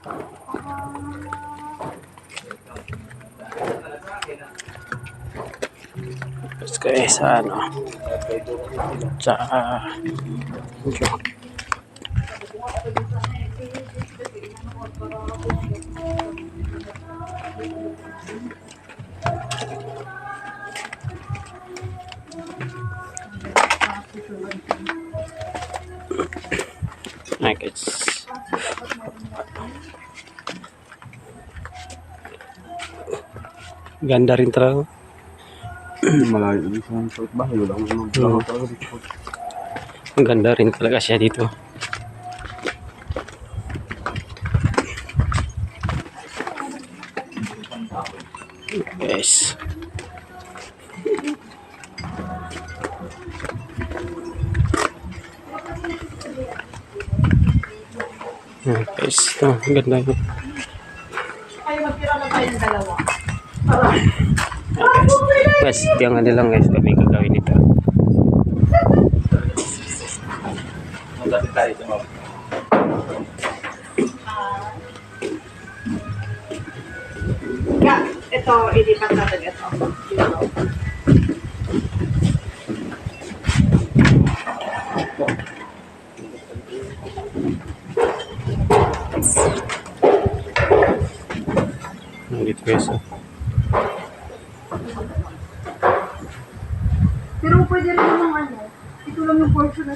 Tapos kayo sa ano, sa guys. Ganda rin talaga. Malayo dito sa bahay. Wala akong maglaho talaga dito. Ganda rin talaga siya dito. Guys. Guys, ito, ganda yun. Ay, magtira na tayo ng dalawa. Guys, tingnan nila lang guys, kami gagawin nito. Ito, ilipat natin ito. Nandito guys. Pero pwede rin naman ano, ito lang yung portion na